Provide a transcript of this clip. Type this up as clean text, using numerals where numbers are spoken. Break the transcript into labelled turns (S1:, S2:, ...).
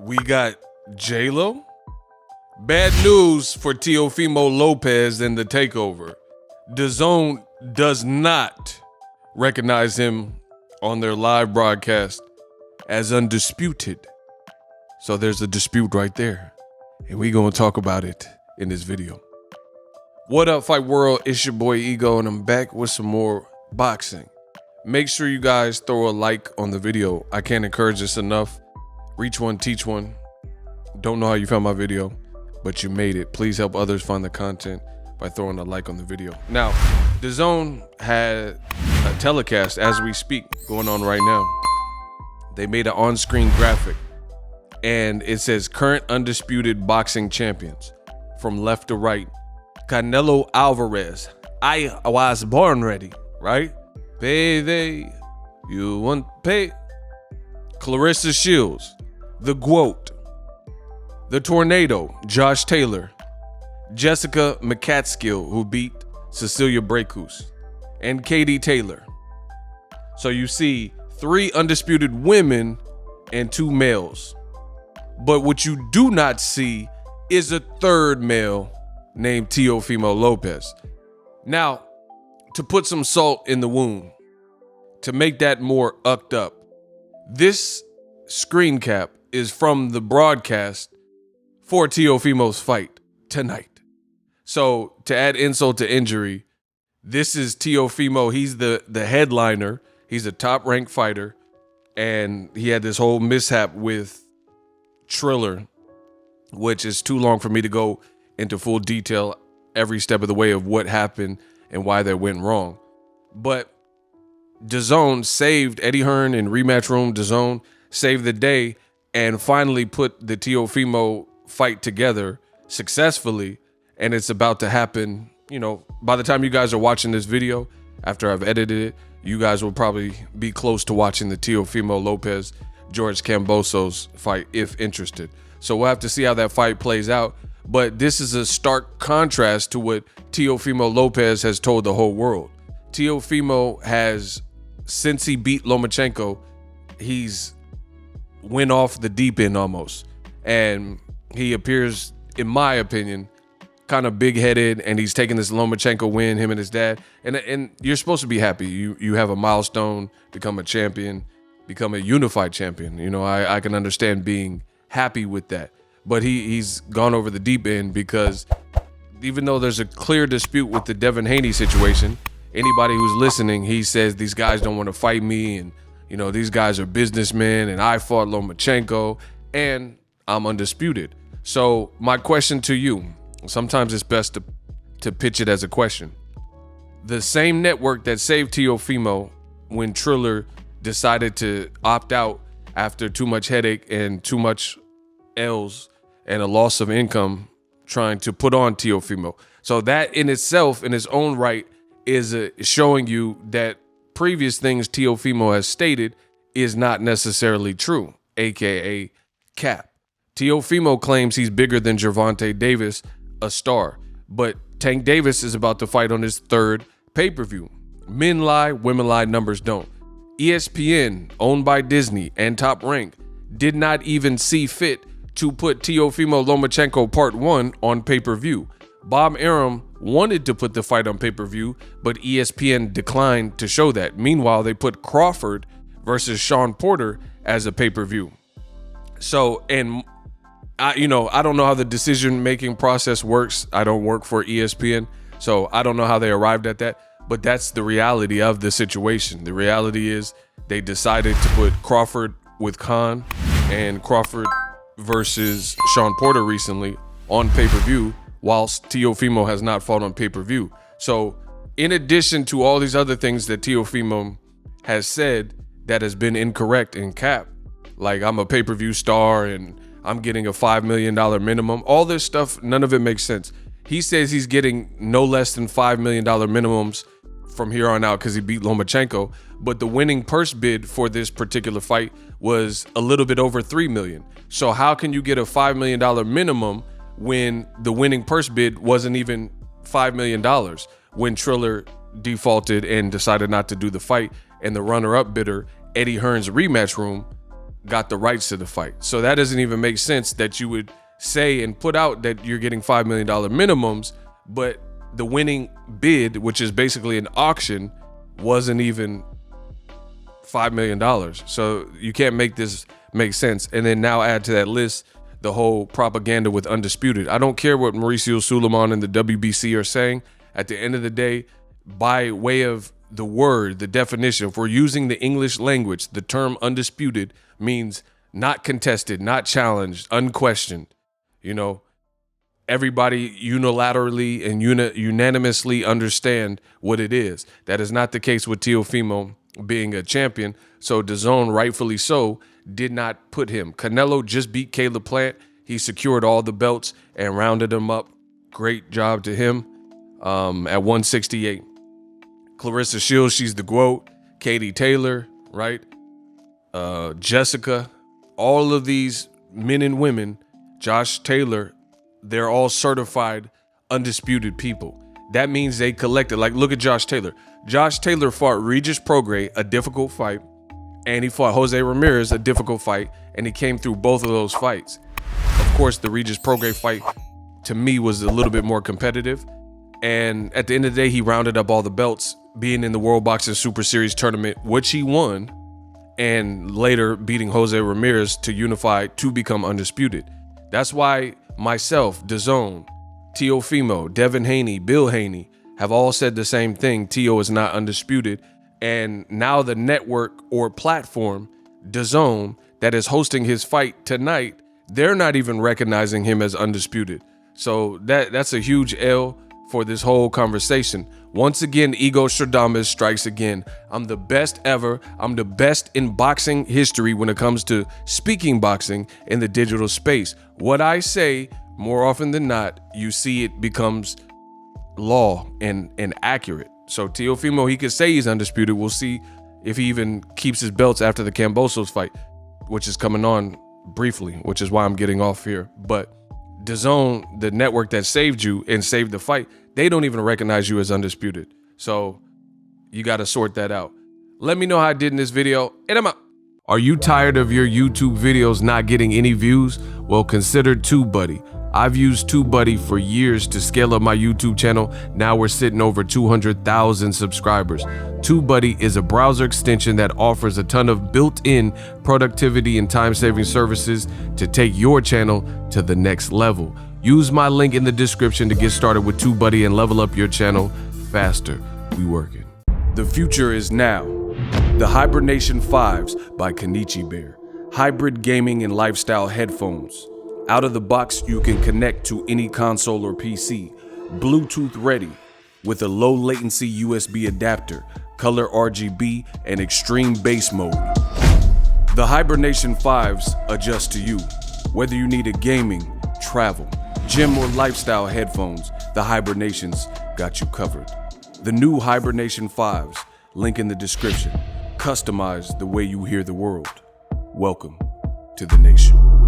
S1: We got J-Lo. Bad news for Teofimo Lopez and the takeover. DAZN does not recognize him on their live broadcast as Undisputed. So there's a dispute right there. And we gonna talk about it in this video. What up, Fight World? It's your boy Ego, and I'm back with some more boxing. Make sure you guys throw a like on the video. I can't encourage this enough. Reach one, teach one. Don't know how you found my video, but you made it. Please help others find the content by throwing a like on the video. Now, DAZN had a telecast as we speak going on right now. They made an on-screen graphic, and it says current undisputed boxing champions from left to right. Canelo Alvarez, I was born ready, right? Baby, you want pay. Clarissa Shields, the GOAT, the Tornado, Josh Taylor, Jessica McCatskill, who beat Cecilia Brækhus, and Katie Taylor. So you see 3 undisputed women and 2 males. But what you do not see is a 3rd male named Teofimo Lopez. Now, to put some salt in the wound, to make that more ucked up, this screen cap is from the broadcast for Teofimo's fight tonight. So to add insult to injury, this is Teofimo. He's the headliner. He's a top-ranked fighter, and he had this whole mishap with Triller, which is too long for me to go into full detail every step of the way of what happened and why that went wrong. But DAZN saved Eddie Hearn in Rematch Room. DAZN saved the day and finally put the Teofimo fight together successfully. And it's about to happen. You know, by the time you guys are watching this video, after I've edited it, you guys will probably be close to watching the Teofimo Lopez George Kambosos fight if interested. So we'll have to see how that fight plays out. But this is a stark contrast to what Teofimo Lopez has told the whole world. Teofimo has, since he beat Lomachenko, he's went off the deep end almost. And he appears, in my opinion, kind of big-headed, and he's taking this Lomachenko win, him and his dad. And you're supposed to be happy. You have a milestone, become a champion, become a unified champion. You know, I can understand being happy with that. But he's gone over the deep end because even though there's a clear dispute with the Devin Haney situation, anybody who's listening, he says these guys don't want to fight me, and you know, these guys are businessmen, and I fought Lomachenko and I'm undisputed. So my question to you, sometimes it's best to pitch it as a question. The same network that saved Teofimo when Triller decided to opt out after too much headache and too much L's and a loss of income trying to put on Teofimo. So that in itself, in its own right, is showing you that previous things Teofimo has stated is not necessarily true, aka cap. Teofimo claims he's bigger than Gervonta Davis, a star, but Tank Davis is about to fight on his 3rd pay-per-view. Men lie, women lie, numbers don't. ESPN, owned by Disney and Top Rank, did not even see fit to put Teofimo Lomachenko Part 1 on pay-per-view. Bob Arum wanted to put the fight on pay-per-view, but ESPN declined to show that. Meanwhile, they put Crawford versus Sean Porter as a pay-per-view. So, and I don't know how the decision-making process works. I don't work for ESPN, so I don't know how they arrived at that, but that's the reality of the situation. The reality is they decided to put Crawford with Khan and Crawford versus Sean Porter recently on pay-per-view, whilst Teofimo has not fought on pay-per-view. So in addition to all these other things that Teofimo has said that has been incorrect in cap, like I'm a pay-per-view star and I'm getting a $5 million minimum, all this stuff, none of it makes sense. He says he's getting no less than $5 million minimums from here on out because he beat Lomachenko, but the winning purse bid for this particular fight was a little bit over $3 million. So how can you get a $5 million minimum when the winning purse bid wasn't even $5 million when Triller defaulted and decided not to do the fight, and the runner-up bidder, Eddie Hearn's Rematch Room, got the rights to the fight. So that doesn't even make sense that you would say and put out that you're getting $5 million minimums, but the winning bid, which is basically an auction, wasn't even $5 million. So you can't make this make sense. And then now add to that list the whole propaganda with Undisputed. I don't care what Mauricio Suleiman and the WBC are saying. At the end of the day, by way of the word, the definition, if we're using the English language, the term undisputed means not contested, not challenged, unquestioned. You know, everybody unilaterally and unanimously understand what it is. That is not the case with Teofimo being a champion. So DAZN, rightfully so, did not put him. Canelo just beat Caleb Plant. He secured all the belts and rounded him up. Great job to him at 168. Clarissa Shields, she's the GOAT. Katie Taylor, right? Jessica, all of these men and women, Josh Taylor, they're all certified undisputed people. That means they collected, like, look at Josh Taylor. Josh Taylor fought Regis Prograis, a difficult fight, and he fought Jose Ramirez, a difficult fight, and he came through both of those fights. Of course, the Regis Prograis fight, to me, was a little bit more competitive. And at the end of the day, he rounded up all the belts, being in the World Boxing Super Series tournament, which he won, and later beating Jose Ramirez to unify to become undisputed. That's why myself, DAZN, Teofimo, Devin Haney, Bill Haney have all said the same thing. Teo is not undisputed. And now the network or platform, DAZN, that is hosting his fight tonight, they're not even recognizing him as undisputed. So that's a huge L for this whole conversation. Once again, Ego Stradamus strikes again. I'm the best ever. I'm the best in boxing history when it comes to speaking boxing in the digital space. What I say, more often than not, you see it becomes law and accurate. So Teofimo, he could say he's undisputed. We'll see if he even keeps his belts after the Kambosos fight, which is coming on briefly, which is why I'm getting off here. But DAZN, the network that saved you and saved the fight, they don't even recognize you as undisputed. So you got to sort that out. Let me know how I did in this video, and I'm out. Are you tired of your YouTube videos not getting any views? Well, consider TubeBuddy. I've used TubeBuddy for years to scale up my YouTube channel. Now we're sitting over 200,000 subscribers. TubeBuddy is a browser extension that offers a ton of built-in productivity and time-saving services to take your channel to the next level. Use my link in the description to get started with TubeBuddy and level up your channel faster. We working. The future is now. The Hibernation 5s by Kenichi Bear. Hybrid gaming and lifestyle headphones. Out of the box, you can connect to any console or PC. Bluetooth ready with a low latency USB adapter, color RGB, and extreme bass mode. The Hibernation 5s adjust to you. Whether you need a gaming, travel, gym, or lifestyle headphones, the Hibernations got you covered. The new Hibernation 5s, link in the description. Customize the way you hear the world. Welcome to the nation.